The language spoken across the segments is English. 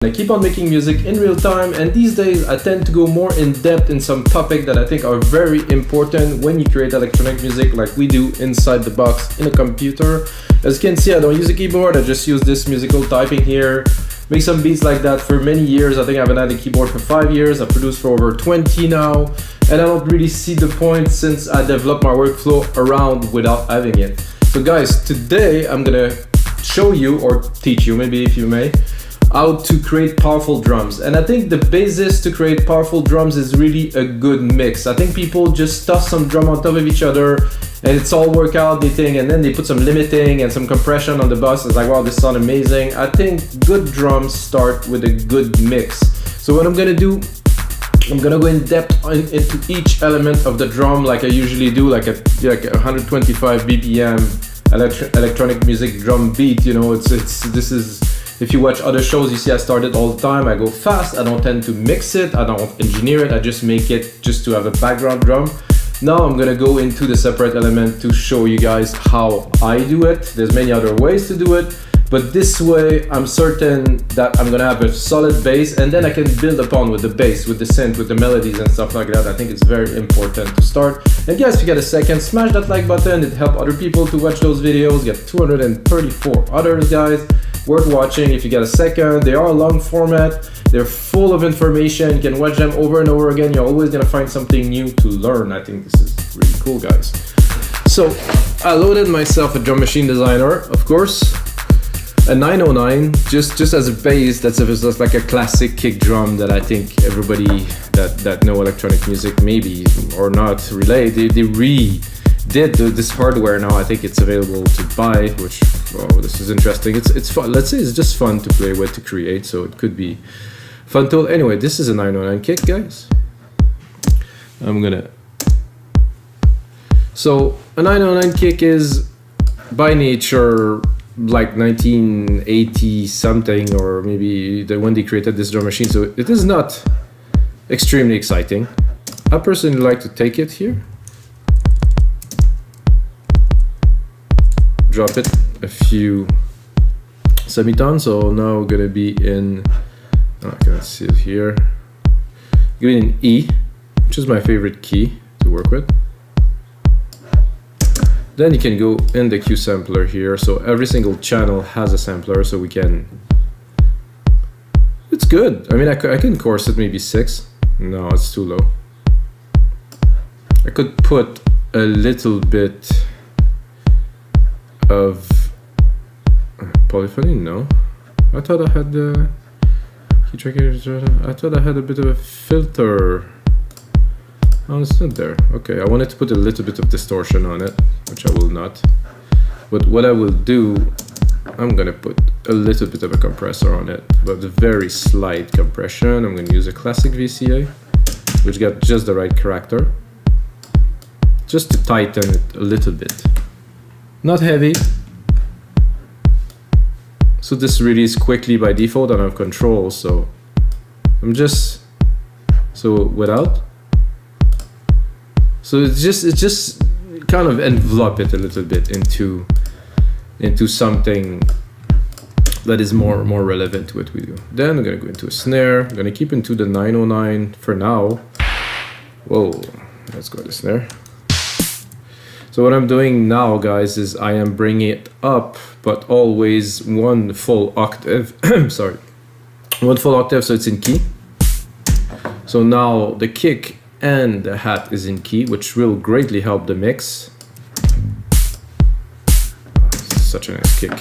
I keep on making music in real time, and these days I tend to go more in depth in some topics that I think are very important when you create electronic music like we do inside the box in a computer. As you can see, I don't use a keyboard, I just use this musical typing here. Make some beats like that for many years. I think I haven't had a keyboard for 5 years. I've produced for over 20 now, and I don't really see the point since I developed my workflow around without having it. So guys, today I'm gonna show you, or teach you maybe if you may, how to create powerful drums. And I think the basis to create powerful drums is really a good mix. I think people just toss some drum on top of each other and it's all workout, they think, and then they put some limiting and some compression on the bus. It's like, wow, this sounds amazing. I think good drums start with a good mix. So what I'm gonna do, I'm gonna go in depth into each element of the drum like I usually do, like a 125 BPM electronic music drum beat. You know, this is, if you watch other shows, you see I start it all the time. I go fast, I don't tend to mix it, I don't engineer it, I just make it just to have a background drum. Now I'm gonna go into the separate element to show you guys how I do it. There's many other ways to do it, but this way I'm certain that I'm gonna have a solid bass, and then I can build upon with the bass, with the synth, with the melodies and stuff like that. I think it's very important to start. And guys, if you get a second, smash that like button. It helps other people to watch those videos. Get 234 others, guys. Worth watching if you get a second. They are long format, they're full of information, you can watch them over and over again. You're always gonna find something new to learn. I think this is really cool, guys. So I loaded myself a Drum Machine Designer, of course, a 909, just as a base. That's just like a classic kick drum that I think everybody that know electronic music maybe or not relate. They redid this hardware now. I think it's available to buy, which, oh, this is interesting. It's fun. Let's say it's just fun to play with, to create, so it could be fun tool. Anyway, this is a 909 kick, guys. So a 909 kick is by nature like 1980 something, or maybe when they created this drum machine, so it is not extremely exciting. I personally like to take it here, drop it a few semitones. So now we're gonna be in, I can't see it here, going in E, which is my favorite key to work with. Then you can go in the Q sampler here. So every single channel has a sampler, so we can, it's good. I mean, I can course it maybe 6. No, it's too low. I could put a little bit of polyphony. No, I thought I had the key tracker. I thought I had a bit of a filter. Oh, it's not there. Okay, I wanted to put a little bit of distortion on it, which I will not. But what I will do, I'm gonna put a little bit of a compressor on it, but a very slight compression. I'm gonna use a classic VCA, which got just the right character, just to tighten it a little bit. Not heavy. So this releases quickly by default. I don't have control, so I'm just, so without. So it's just kind of envelop it a little bit into something that is more relevant to what we do. Then I'm gonna go into a snare. I'm gonna keep into the 909 for now. Whoa, let's go to snare. So what I'm doing now, guys, is I am bringing it up, but always one full octave. Sorry, one full octave, so it's in key. So now the kick and the hat is in key, which will greatly help the mix. Such a nice kick.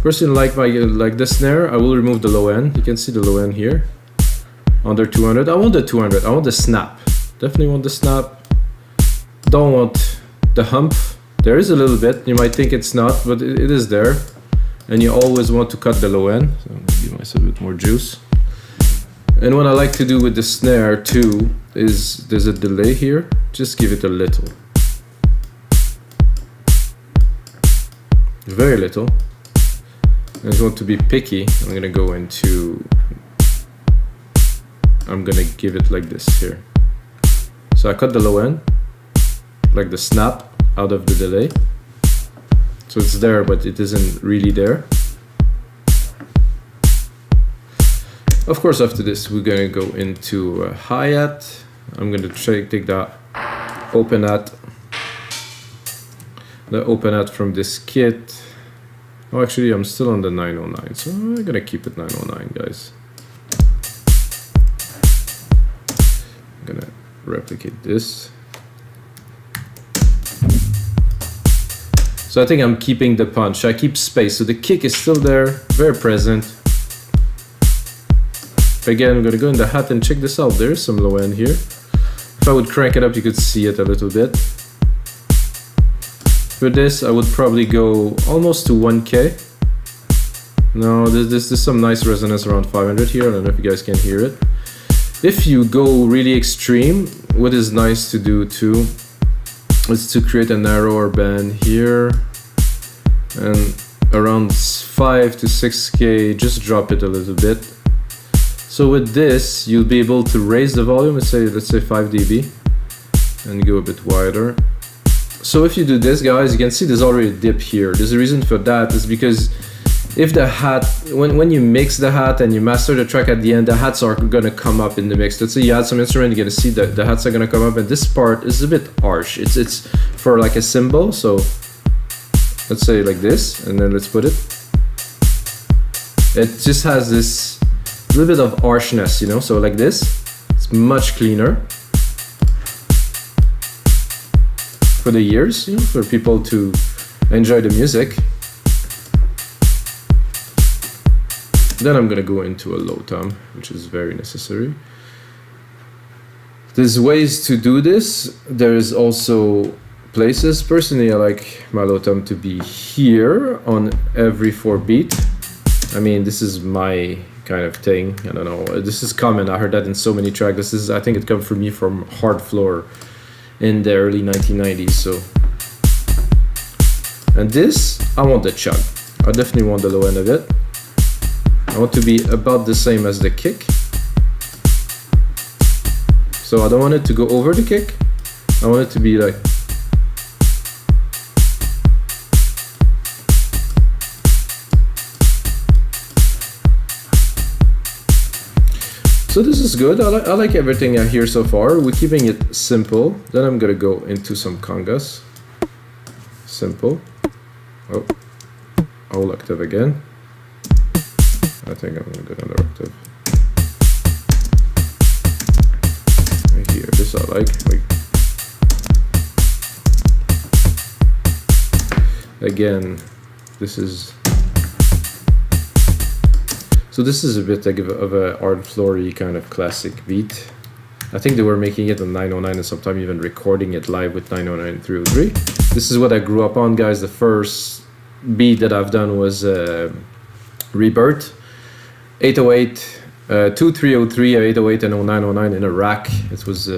Personally, like the snare, I will remove the low end. You can see the low end here, under 200. I want the 200. I want the snap. Definitely want the snap. Don't want the hump. There is a little bit. You might think it's not, but it is there. And you always want to cut the low end. So I'm gonna give myself a bit more juice. And what I like to do with the snare too is there's a delay here. Just give it a little. Very little. I just want to be picky. I'm gonna go into, I'm gonna give it like this here. So I cut the low end, like the snap out of the delay. So it's there, but it isn't really there. Of course, after this, we're gonna go into hi-hat. I'm gonna take that open hat. The open hat from this kit. Oh, actually, I'm still on the 909, so I'm gonna keep it 909, guys. I'm gonna replicate this. So I think I'm keeping the punch. I keep space, so the kick is still there, very present. Again, I'm gonna go in the hat and check this out. There's some low end here. If I would crank it up, you could see it a little bit. For this, I would probably go almost to 1K. No, there's some nice resonance around 500 here. I don't know if you guys can hear it. If you go really extreme, what is nice to do too is to create a narrower band here and around 5 to 6K, just drop it a little bit. So with this, you'll be able to raise the volume, let's say 5 dB, and go a bit wider. So if you do this, guys, you can see there's already a dip here. There's a reason for that, is because if the hat, when you mix the hat and you master the track at the end, the hats are gonna come up in the mix. Let's say you add some instrument, you're gonna see that the hats are gonna come up, and this part is a bit harsh. It's for like a cymbal, so let's say like this, and then let's put it. It just has this little bit of harshness, you know, so like this, it's much cleaner. For the ears, you know, for people to enjoy the music. Then I'm gonna go into a low tom, which is very necessary. There's ways to do this. There's also places. Personally, I like my low tom to be here on every 4 beat. I mean, this is my kind of thing. I don't know. This is common. I heard that in so many tracks. This is, I think it comes from me from Hard Floor in the early 1990s. So, and this, I want the chug. I definitely want the low end of it. I want to be about the same as the kick. So I don't want it to go over the kick. I want it to be like, so this is good. I like everything I hear so far. We're keeping it simple. Then I'm gonna go into some congas. Simple. Oh, whole octave again. I think I'm gonna go another octave. Right here, this I like. Again, this is. So this is a bit like of a hard floory kind of classic beat. I think they were making it on 909 and sometimes even recording it live with 909 303. This is what I grew up on, guys. The first beat that I've done was Rebirth. 808, 2303, 808 and 0909 in a rack. It was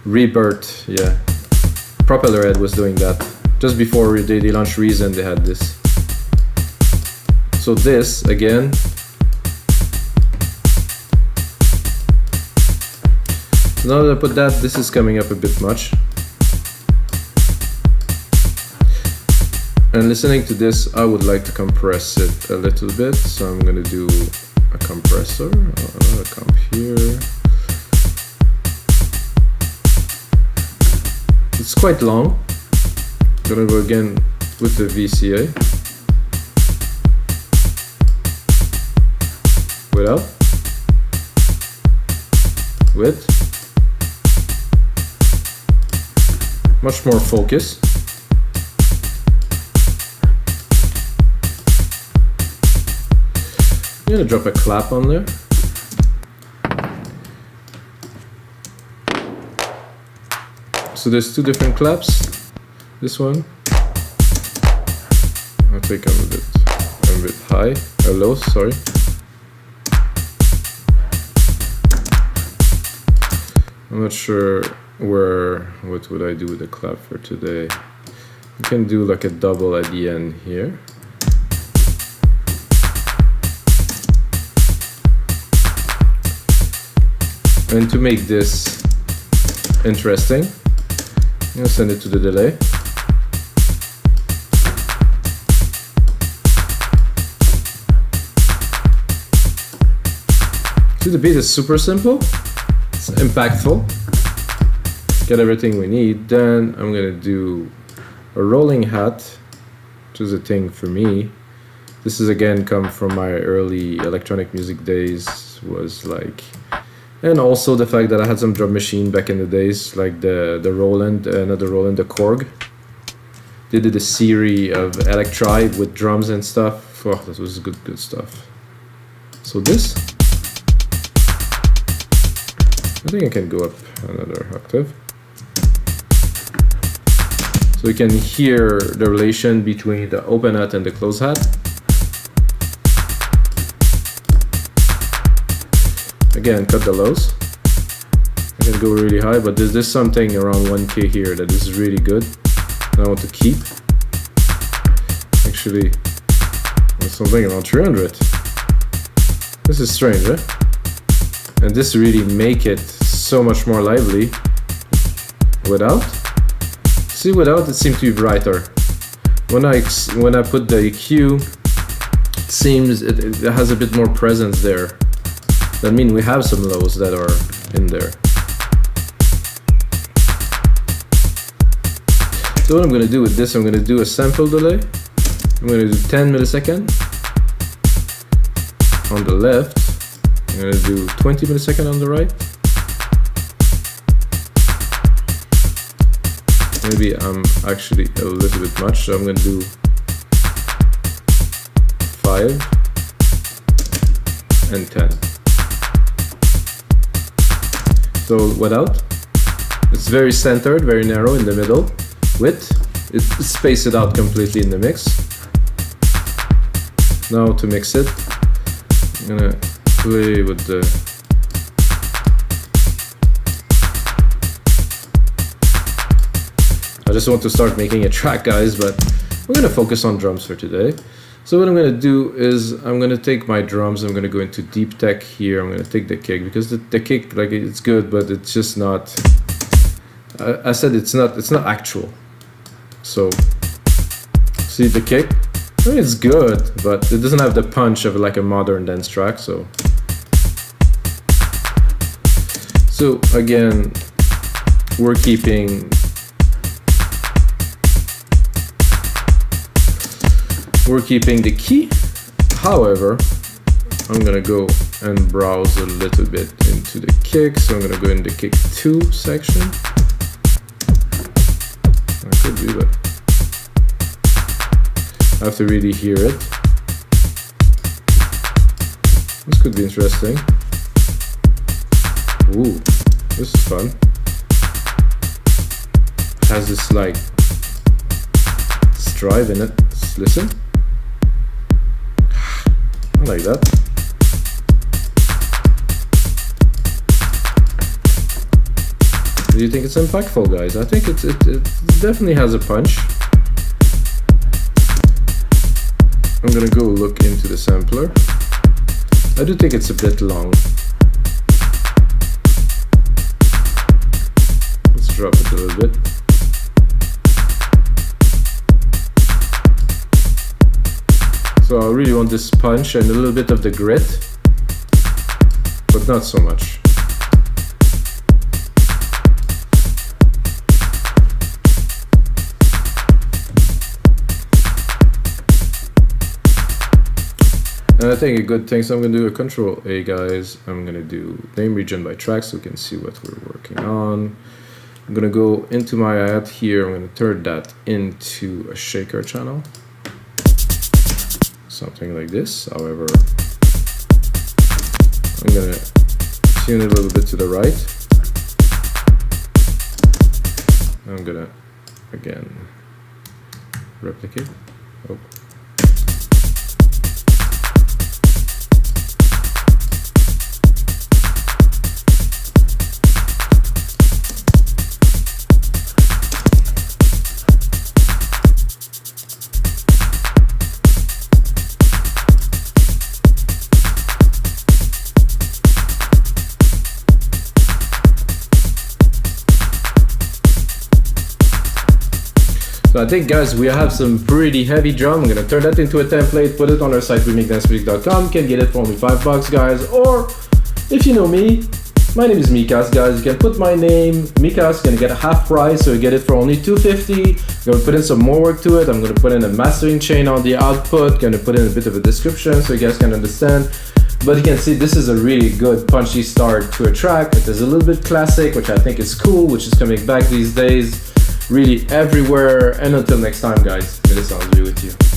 Rebirth, yeah. Propellerhead was doing that. Just before they launched Reason, they had this. So this, again, so now that I put that, this is coming up a bit much. And listening to this, I would like to compress it a little bit, so I'm gonna do a compressor. Another comp here. It's quite long. I'm gonna go again with the VCA. Without. With. Much more focus. I'm gonna drop a clap on there. So there's 2 different claps. This one, I think I'm a bit high, or low, sorry. I'm not sure what would I do with the clap for today. You can do like a double at the end here. And to make this interesting, I'm gonna send it to the delay. See, the beat is super simple. It's impactful. Get everything we need. Then I'm gonna do a rolling hat, which is a thing for me. This is again come from my early electronic music days. Was like, and also the fact that I had some drum machine back in the days, like the Roland, not the Roland, the Korg. They did a series of electric with drums and stuff. Oh, that was good stuff. So this, I think I can go up another octave. So you can hear the relation between the open hat and the closed hat. Again, cut the lows. I can go really high, but there's something around 1K here that is really good. And I want to keep. Actually, there's something around 300. This is strange, eh? And this really make it so much more lively. Without, see, without it seems to be brighter. When I put the EQ, it seems it has a bit more presence there. That means we have some lows that are in there. So what I'm gonna do with this, I'm gonna do a sample delay. I'm gonna do 10 milliseconds on the left. I'm gonna do 20 milliseconds on the right. Maybe I'm actually a little bit much, so I'm gonna do 5 and 10. So without, it's very centered, very narrow in the middle. With, it space it out completely in the mix. Now to mix it, I'm gonna play with the I just want to start making a track, guys, but we're gonna focus on drums for today. So what I'm gonna do is I'm gonna take my drums, I'm gonna go into deep tech here, I'm gonna take the kick, because the kick, like, it's good, but it's just not, I said it's not actual. So, see the kick? I mean, it's good, but it doesn't have the punch of like a modern dance track, so. So again, we're keeping the key. However, I'm gonna go and browse a little bit into the kick. So I'm gonna go in the kick 2 section. I could do that. I have to really hear it. This could be interesting. Ooh, this is fun. Has this like drive in it. Let's listen. I like that. Do you think it's impactful, guys? I think it definitely has a punch. I'm gonna go look into the sampler. I do think it's a bit long. Let's drop it a little bit. So I really want this punch and a little bit of the grit, but not so much. And I think a good thing, so I'm gonna do a Control A, guys. I'm gonna do name region by track so we can see what we're working on. I'm gonna go into my ad here. I'm gonna turn that into a shaker channel. Something like this. However, I'm gonna tune it a little bit to the right. I'm gonna again replicate. Oh. So I think, guys, we have some pretty heavy drum. I'm gonna turn that into a template, put it on our site, remixdancemusic.com. Can get it for only $5, guys, or If you know me, my name is Mikas, guys. You can put my name, Mikas, gonna get a half price, so you get it for only $250. I'm gonna put in some more work to it. I'm gonna put in a mastering chain on the output, gonna put in a bit of a description so you guys can understand. But you can see this is a really good punchy start to a track. It is a little bit classic, which I think is cool, which is coming back these days, really everywhere. And until next time, guys, may the sounds be with you.